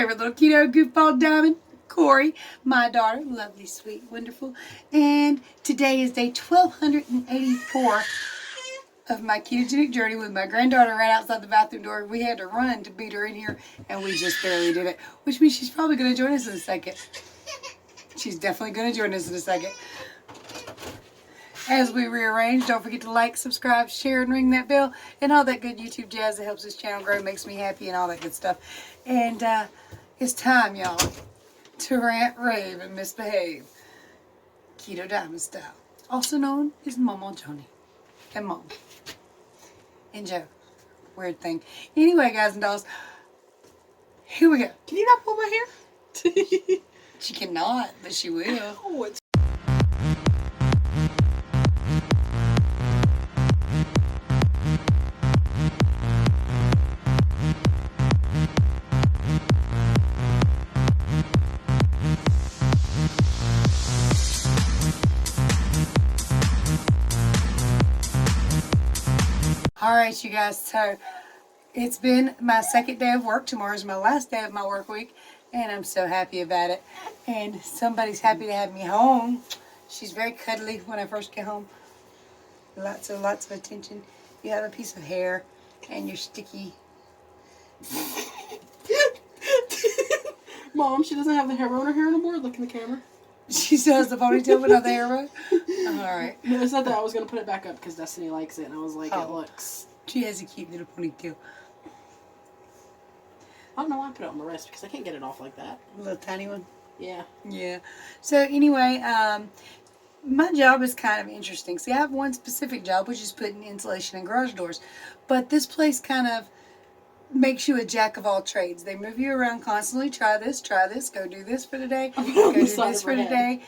favorite little keto goofball diamond, Corey, my daughter, lovely, sweet, wonderful. And today is day 1284 of my ketogenic journey with my granddaughter right outside the bathroom door. We had to run to beat her in here, and we just barely did it, which means she's probably going to join us in a second. She's definitely going to join us in a second. As we rearrange, don't forget to like, subscribe, share, and ring that bell, and all that good YouTube jazz that helps this channel grow, makes me happy, and all that good stuff. And it's time, y'all, to rant, rave, and misbehave. Keto Diamond style. Also known as Mama Johnny and Mom. And Joe. Weird thing. Anyway, guys and dolls, here we go. Can you not pull my hair? She cannot, but she will. Oh, it's... Alright, you guys, so it's been my second day of work. Tomorrow's my last day of my work week, and I'm so happy about it. And somebody's happy to have me home. She's very cuddly when I first get home. Lots of attention. You have a piece of hair, and you're sticky. Mom, she doesn't have the hair on her hair anymore. Look in the camera. She still has the ponytail but not the hair row? Alright. No, it's not that. I was going to put it back up because Destiny likes it, and I was like, it looks... She has a cute little ponytail. I don't know why I put it on my wrist, because I can't get it off like that. A little tiny one? Yeah. Yeah. So anyway, my job is kind of interesting. See, I have one specific job, which is putting insulation in garage doors. But this place kind of makes you a jack of all trades. They move you around constantly. Try this, go do this for today, go do this for today.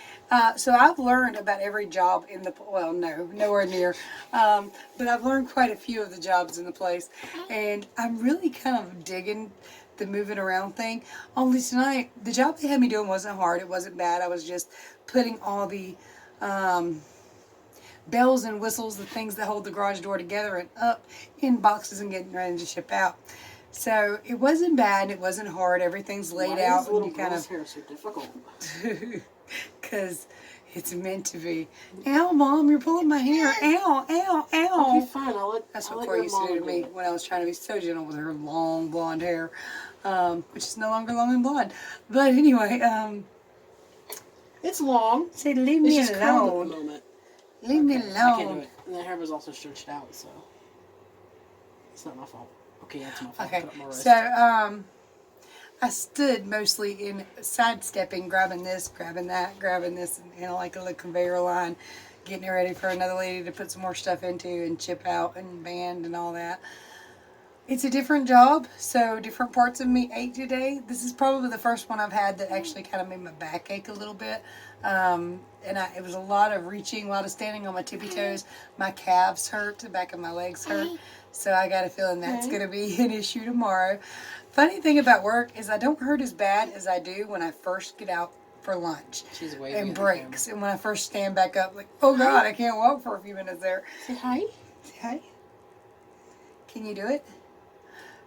So I've learned about every job in the, well, no, nowhere near, but I've learned quite a few of the jobs in the place, and I'm really kind of digging the moving around thing. Only tonight, the job they had me doing wasn't hard, it wasn't bad. I was just putting all the bells and whistles, the things that hold the garage door together and up in boxes and getting ready to ship out. So it wasn't bad, it wasn't hard, everything's laid out. Why is and you kind of hair so difficult? Because it's meant to be. Ow, Mom, you're pulling my hair. Ow, ow, ow. Okay, fine. That's what Corey used to do to me when I was trying to be so gentle with her long blonde hair, which is no longer long and blonde. But anyway, it's long. say, leave me It's just curled alone. at the moment. Leave me I can't do alone. it. And the hair was also stretched out, so it's not my fault. Okay, yeah, it's my fault. Okay, Put up my wrist. so I stood mostly in sidestepping, grabbing this, grabbing that, grabbing this, and, you know, like a little conveyor line, getting it ready for another lady to put some more stuff into and chip out and band and all that. It's a different job, so different parts of me ate today. This is probably the first one I've had that actually kind of made my back ache a little bit. It was a lot of reaching, a lot of standing on my tippy toes. My calves hurt, the back of my legs hurt. So I got a feeling that's going to be an issue tomorrow. Funny thing about work is I don't hurt as bad as I do when I first get out for lunch. She's waving and breaks. And when I first stand back up, like, oh God, I can't walk for a few minutes there. Say hi. Say hi. Can you do it?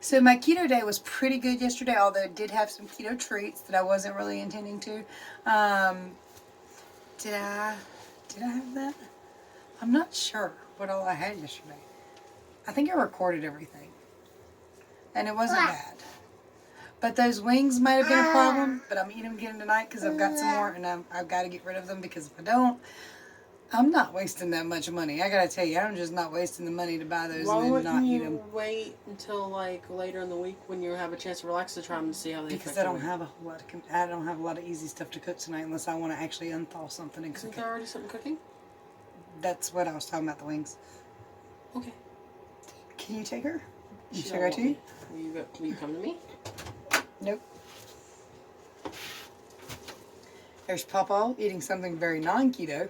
So my keto day was pretty good yesterday, although I did have some keto treats that I wasn't really intending to. Did I have that? I'm not sure what all I had yesterday. I think I recorded everything. And it wasn't bad. But those wings might have been a problem, but I'm eating them again tonight because I've got some more, and I've got to get rid of them, because if I don't, I'm not wasting that much money. I gotta tell you, I'm just not wasting the money to buy those and then not eat them. Why wouldn't you wait until like later in the week when you have a chance to relax to try them and see how they Because I don't have a whole lot of I don't have a lot of easy stuff to cook tonight unless I want to actually unthaw something and cook Isn't it. there already something cooking? That's what I was talking about, the wings. Okay. Can you take her? You She take don't her want too? me. Will you come to me? Nope. There's Papa eating something very non-keto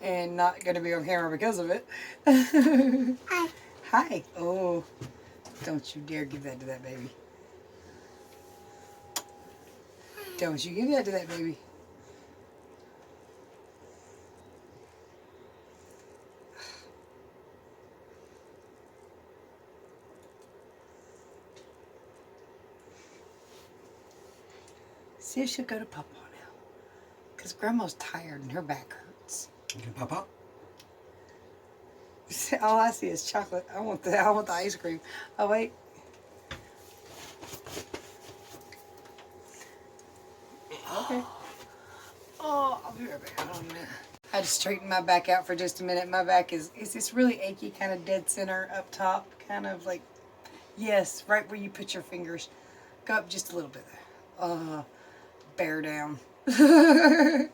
and not going to be on camera because of it. Hi. Hi. Oh, don't you dare give that to that baby. Don't you give that to that baby. See if she'll go to Papa now. Because Grandma's tired and her back hurts. Okay, Papa. All I see is chocolate. I want the ice cream. Oh wait. Okay. Oh, I'll be right back. Hold on a minute. I had to straighten my back out for just a minute. My back is this really achy, kind of dead center up top, kind of like, yes, right where you put your fingers. Go up just a little bit there. Bear down. So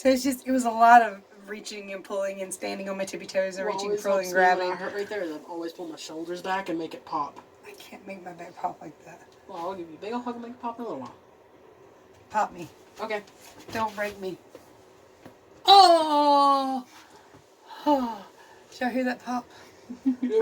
it was a lot of reaching and pulling and standing on my tippy toes and reaching, pulling, and grabbing. When I hurt right there, I always pull my shoulders back and make it pop. I can't make my back pop like that. Well, I'll give you a big old hug and make it pop in a little while. Pop me. Okay. Don't break me. Oh! Oh. Did y'all hear that pop?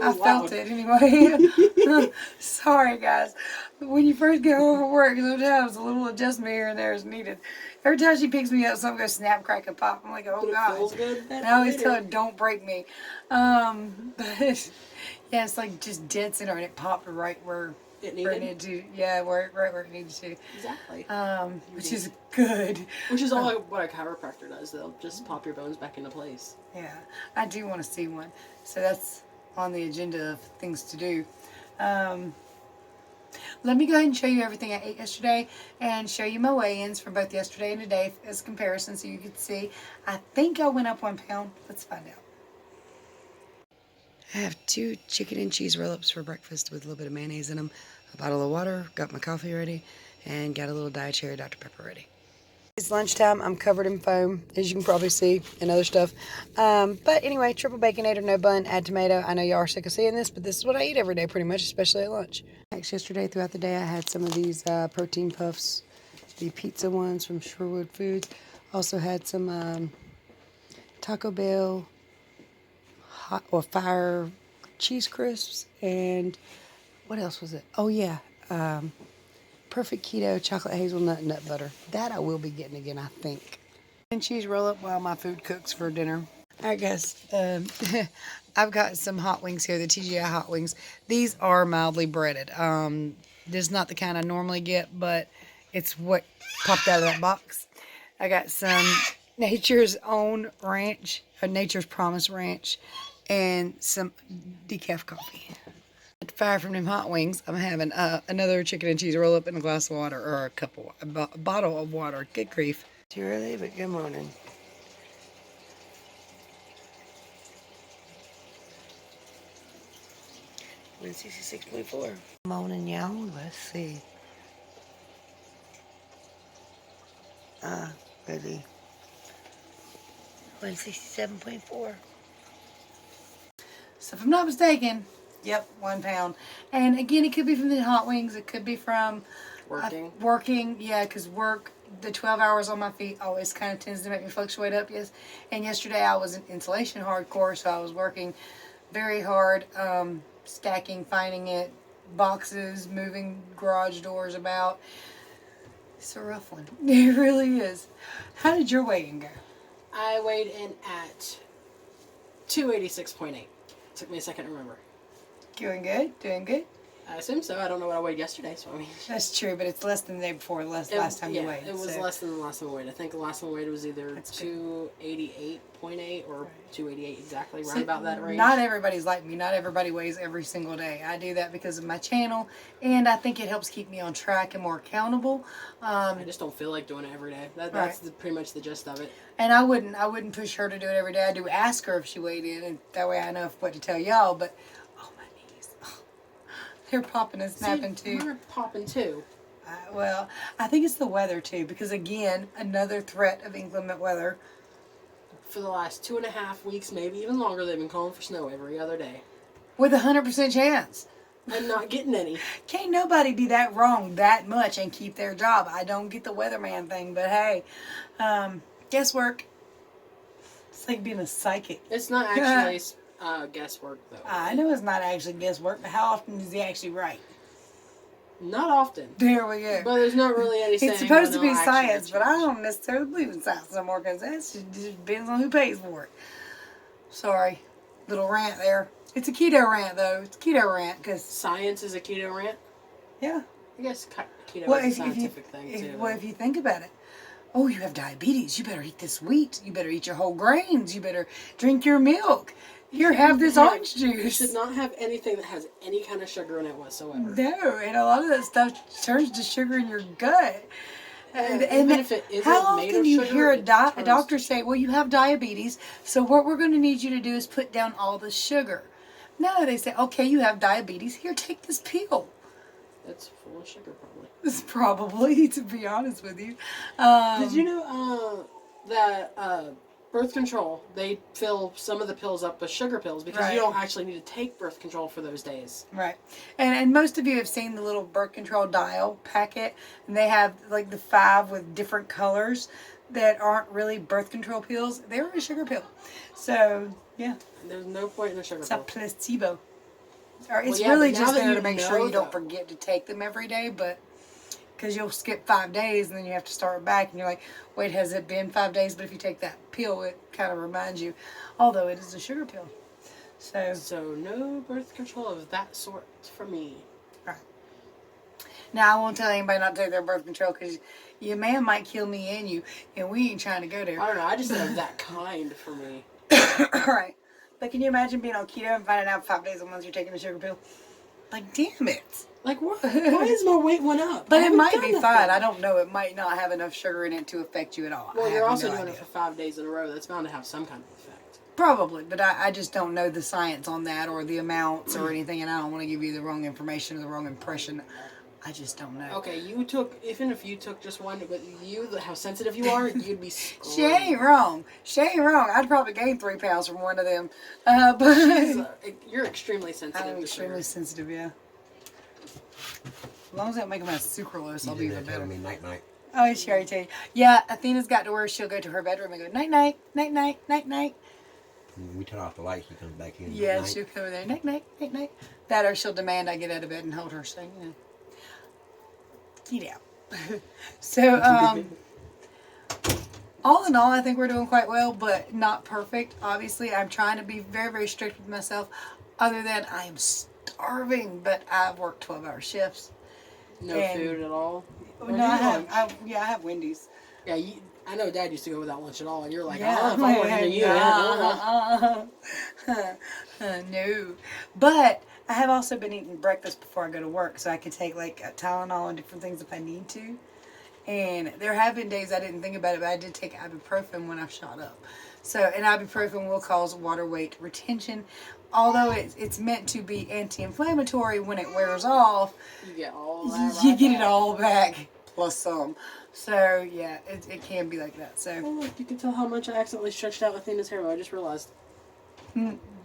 I felt it anyway. Sorry, guys. When you first get home from work, sometimes a little adjustment here and there is needed. Every time she picks me up, something goes snap, crack, and pop. I'm like, oh, God. Feels good. And I always tell her, don't break me. But, yeah, it's like just dead center, and it popped right where it needed to. Yeah, right where it needed to. Exactly. Which is good. Which is all what a chiropractor does. They'll just pop your bones back into place. Yeah, I do want to see one. So that's on the agenda of things to do. Let me go ahead and show you everything I ate yesterday and show you my weigh-ins from both yesterday and today as comparison so you can see. I think I went up 1 pound. Let's find out. I have 2 chicken and cheese roll-ups for breakfast with a little bit of mayonnaise in them, a bottle of water, got my coffee ready, and got a little Diet Cherry Dr. Pepper ready. It's lunchtime. I'm covered in foam, as you can probably see, and other stuff. But anyway, triple baconator, no bun, add tomato. I know y'all are sick of seeing this, but this is what I eat every day pretty much, especially at lunch. Yesterday, throughout the day, I had some of these protein puffs, the pizza ones from Sherwood Foods. Also had some Taco Bell hot or fire cheese crisps, and what else was it? Oh yeah, Perfect Keto chocolate hazelnut nut butter. That I will be getting again, I think. And cheese roll up while my food cooks for dinner. I guess I've got some hot wings here, the TGI hot wings. These are mildly breaded. This is not the kind I normally get, but it's what popped out of that box. I got some Nature's Own Ranch, Nature's Promise Ranch, and some decaf coffee. Fire from them hot wings. I'm having another chicken and cheese roll up in a glass of water, or a bottle of water. Good grief. Too early, but good morning. One 66.4. Morning, y'all. Let's see. Ready. 167.4. So if I'm not mistaken, yep, 1 pound. And again, it could be from the hot wings. It could be from working. Yeah, because work, the 12 hours on my feet always kind of tends to make me fluctuate up. Yes. And yesterday I was in insulation hardcore, so I was working very hard, stacking, finding it, boxes, moving garage doors about. It's a rough one. It really is. How did your weigh-in go? I weighed in at 286.8. Took me a second to remember. Doing good? Doing good? I assume so. I don't know what I weighed yesterday, so I mean. That's true, but it's less than the day before, last time you weighed. It was less than the last time I weighed. I think the last time I weighed was either 288.8 or 288 exactly, right about that range. Not everybody's like me. Not everybody weighs every single day. I do that because of my channel, and I think it helps keep me on track and more accountable. I just don't feel like doing it every day. That's pretty much the gist of it. And I wouldn't push her to do it every day. I do ask her if she weighed in, and that way I know what to tell y'all. But they're popping and snapping too. They're popping too. Well, I think it's the weather too, because again, another threat of inclement weather. For the last 2.5 weeks, maybe even longer, they've been calling for snow every other day. With 100% chance. And not getting any. Can't nobody be that wrong that much and keep their job. I don't get the weatherman thing, but hey, guesswork. It's like being a psychic. It's not actually guesswork, though. I know it's not actually guesswork, but how often is he actually right? Not often. There we go. But there's not really any saying. It's supposed to be science, but I don't necessarily believe in science anymore because that just depends on who pays for it. Sorry. Little rant there. It's a keto rant, though. It's a keto rant because... Science is a keto rant? Yeah. I guess keto Well, is a if you scientific thing too. if you think about it, oh, you have diabetes. You better eat this wheat. You better eat your whole grains. You better drink your milk. Here, have this orange You juice. should not have anything that has any kind of sugar in it whatsoever. No, and a lot of that stuff turns to sugar in your gut. And even if it isn't how made often of do you sugar, hear a it doctor turns- say, well, you have diabetes, so what we're going to need you to do is put down all the sugar. No, they say, okay, you have diabetes. Here, take this pill. It's full of sugar, probably. It's probably, to be honest with you. Did you know that birth control, they fill some of the pills up with sugar pills because Right. you don't actually need to take birth control for those days. Right. And most of you have seen the little birth control dial packet, and they have like the 5 with different colors that aren't really birth control pills. They're a sugar pill. So, yeah, There's no point in a sugar it's a pill. placebo. Or it's yeah, really but now just that there you to make sure know, you don't though- forget to take them every day, but because you'll skip 5 days and then you have to start back and you're like, wait, has it been 5 days? But if you take that pill, it kind of reminds you, although it is a sugar pill. So, So no birth control of that sort for me. right. Now, I won't tell anybody not to take their birth control because your man might kill me and you, and we ain't trying to go there. I don't know. I just said of that kind for me. Right. But can you imagine being on keto and finding out 5 days a month you're taking a sugar pill? Like, damn it. Like, what? Why is my weight went up? But I it haven't might done be nothing. fine. I don't know. It might not have enough sugar in it to affect you at all. Well, I you're have also no doing idea. it for 5 days in a row. That's bound to have some kind of effect. Probably, but I just don't know the science on that or the amounts or anything, and I don't want to give you the wrong information or the wrong impression. I just don't know. Okay, even if you took just one, but how sensitive you are, you'd be She screwed. ain't wrong. She ain't wrong. I'd probably gain 3 pounds from one of them. But You're extremely sensitive I'm to extremely sugar. sensitive, yeah. As long as I don't make them have sucralose, I'll be even better. Me night night. Oh, she already tell you. Yeah, Athena's got to where she'll go to her bedroom and go, night, night, night, night, night, night. When we turn off the light, she comes back in. Yeah, night. she'll come over there, night, night, night, night. That or she'll demand I get out of bed and hold her, so, you know. Get out. So, all in all, I think we're doing quite well, but not perfect. Obviously, I'm trying to be very, very strict with myself. Other than I am starving, but I've worked 12-hour shifts. No And- food at all. Or No, I do have, lunch? I have Wendy's. Yeah, I know Dad used to go without lunch at all, and you're like, Yeah, oh, if I want to you. No. But I have also been eating breakfast before I go to work, so I can take like a Tylenol and different things if I need to. And there have been days I didn't think about it, but I did take ibuprofen when I shot up. So, and ibuprofen will cause water weight retention. Although it's meant to be anti-inflammatory, when it wears off, You get all that you right get it back. all back plus some. So yeah, it can be like that. So Oh, look, you can tell how much I accidentally stretched out Athena's hair. I just realized.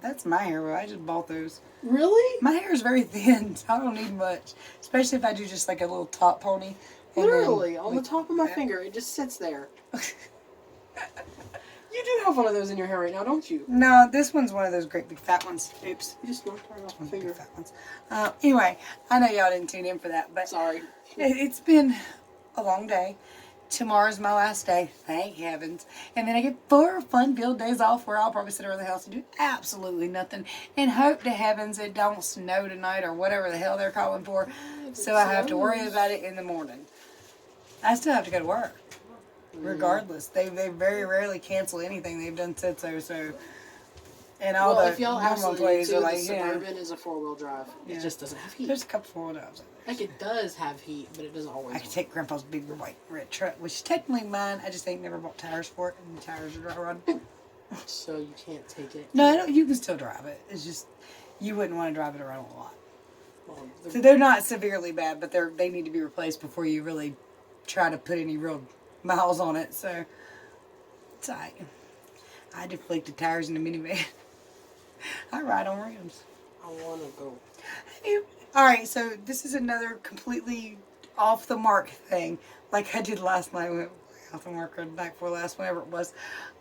that's my hair. Bro. I just bought those. Really? My hair is very thin, so I don't need much. Especially if I do just like a little top pony. and then, Literally, on the like, top of my that. finger. It just sits there. You do have one of those in your hair right now, don't you? No, this one's one of those great big fat ones. Oops. You just knocked right off my One big finger. fat ones. Anyway, I know y'all didn't tune in for that, but Sorry. it's been a long day. Tomorrow's my last day, thank heavens. And then I get 4 fun-filled days off where I'll probably sit around the house and do absolutely nothing and hope to heavens it don't snow tonight or whatever the hell they're calling for, so I have to worry about it in the morning. I still have to go to work, regardless. They very rarely cancel anything. They've done said so. And all Well, the if y'all normal absolutely employees do, are the like, yeah. Suburban is a 4-wheel drive. Yeah. It just doesn't have heat. There's a couple 4 jobs. Like, it does have heat, but it doesn't always. I could take Grandpa's big white red truck, which is technically mine. I just ain't never bought tires for it, and the tires are dry run. So you can't take it. No, I don't, you can still drive it. It's just you wouldn't want to drive it around a lot. Well, So they're not severely bad, but they need to be replaced before you really try to put any real miles on it. So it's alright. I deflected tires in the minivan. I ride on rims. I want to go. Alright, so this is another completely off the mark thing, like I did last night. Went off the mark or the night before last, whenever it was.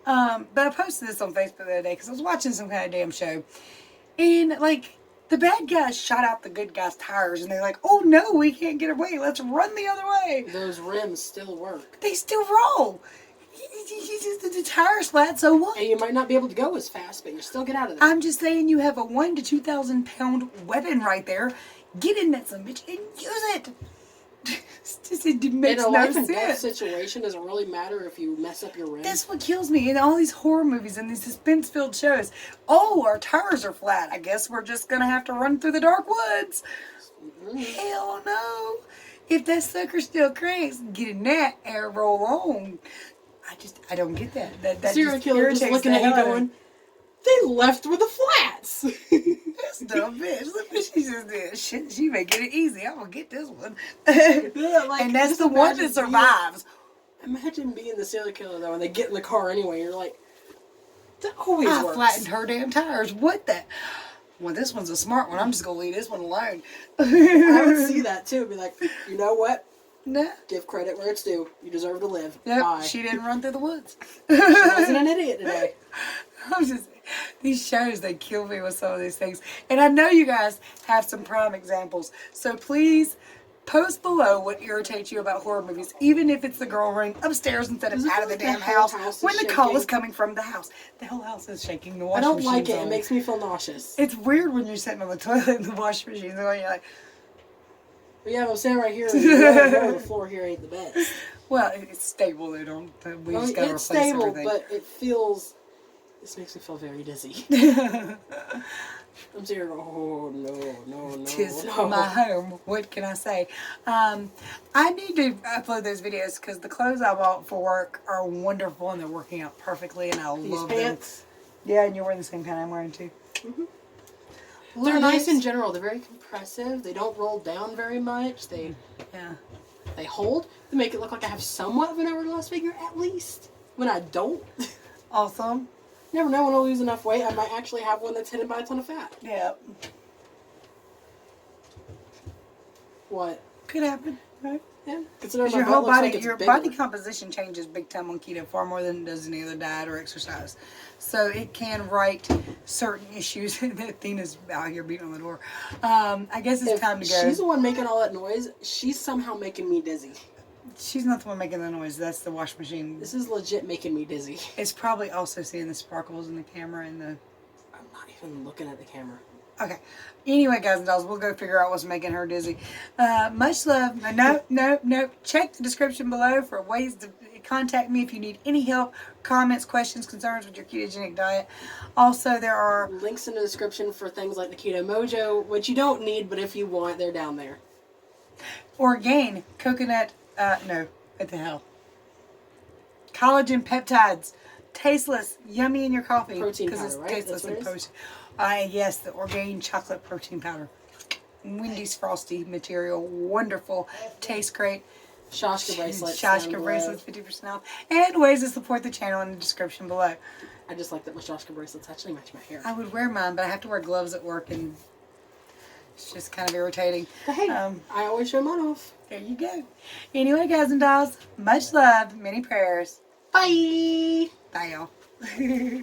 But I posted this on Facebook the other day because I was watching some kind of damn show, and like the bad guys shot out the good guys' tires, and they're like, "Oh no, we can't get away. Let's run the other way." Those rims still work. They still roll. The tire's flat, so what? And you might not be able to go as fast, but you still get out of there. I'm just saying, you have a 1,000 to 2,000 pound weapon right there. Get in that some bitch and use it. it makes In a no life and death sense. situation, does it really matter if you mess up your rim? That's what kills me in all these horror movies and these suspense-filled shows. Oh, our tires are flat. I guess we're just gonna have to run through the dark woods. Hell no. If that sucker still cranks, get in that and roll on. I don't get that. That Serial just killer just irritates looking the at you hell out of me. going, they left with the flats. This dumb bitch. Look what she just did. Shit, she making it easy. I'm gonna get this one. Yeah, like, And that's just the one imagine that survives. Imagine being the serial killer though, and they get in the car anyway. You're like, that always I works. flattened her damn tires. What the? Well, this one's a smart one. I'm just gonna leave this one alone. I would see that too. Be like, you know what? No. Give credit where it's due. You deserve to live. Yep, Bye. she didn't run through the woods. She wasn't an idiot today. I'm just these shows, they kill me with some of these things. And I know you guys have some prime examples. So please post below what irritates you about horror movies, even if it's the girl running upstairs instead of Does it out of the feel like damn the whole house house is when the call is shaking? coming from the house. The whole house is shaking. The I washing don't like machine's it. It on. makes me feel nauseous. It's weird when you're sitting on the toilet and the washing machine's on. You're like, But yeah, I'm standing right here, and you know the floor here ain't the best. well, it's stable. They don't. We Well, just gotta it's replace stable, everything. but it feels. This makes me feel very dizzy. I'm sitting here, oh no. Tis my home. What can I say? I need to upload those videos because the clothes I bought for work are wonderful and they're working out perfectly, and I These love pants, them. Yeah, and you're wearing the same kind I'm wearing too. they're nice in general. They're very compressive. They don't roll down very much. They hold. They make it look like I have somewhat of an hourglass figure at least. When I don't. Awesome. Never know when I'll lose enough weight. I might actually have one that's hidden by a ton of fat. Yeah. What? Could happen, right? Yeah. Considering Because my your whole butt looks body, like it's your bigger. body composition changes big time on keto, far more than it does any other diet or exercise. So it can right certain issues. Athena's out here beating on the door. I guess it's If time to go. she's the one making all that noise, she's somehow making me dizzy. She's not the one making the noise. That's the wash machine. This is legit making me dizzy. It's probably also seeing the sparkles in the camera and the... I'm not even looking at the camera. Okay. Anyway, guys and dolls, we'll go figure out what's making her dizzy. Much love. No. Check the description below for ways to contact me if you need any help, comments, questions, concerns with your ketogenic diet. Also, there are... Links in the description for things like the Keto Mojo, which you don't need, but if you want, they're down there. Orgain, coconut... no. What the hell? Collagen peptides. Tasteless. Yummy in your coffee. Protein 'cause powder, it's right? tasteless That's and what it is? protein. Yes, the Orgain chocolate protein powder. Wendy's Frosty material. Wonderful. Tastes great. Shashka bracelets. Shashka down bracelets, 50% off. And ways to support the channel in the description below. I just like that my Shashka bracelets actually match my hair. I would wear mine, but I have to wear gloves at work, and it's just kind of irritating. But hey, I always show mine off. There you go. Anyway, guys and dolls, much love, many prayers. Bye! Bye, y'all.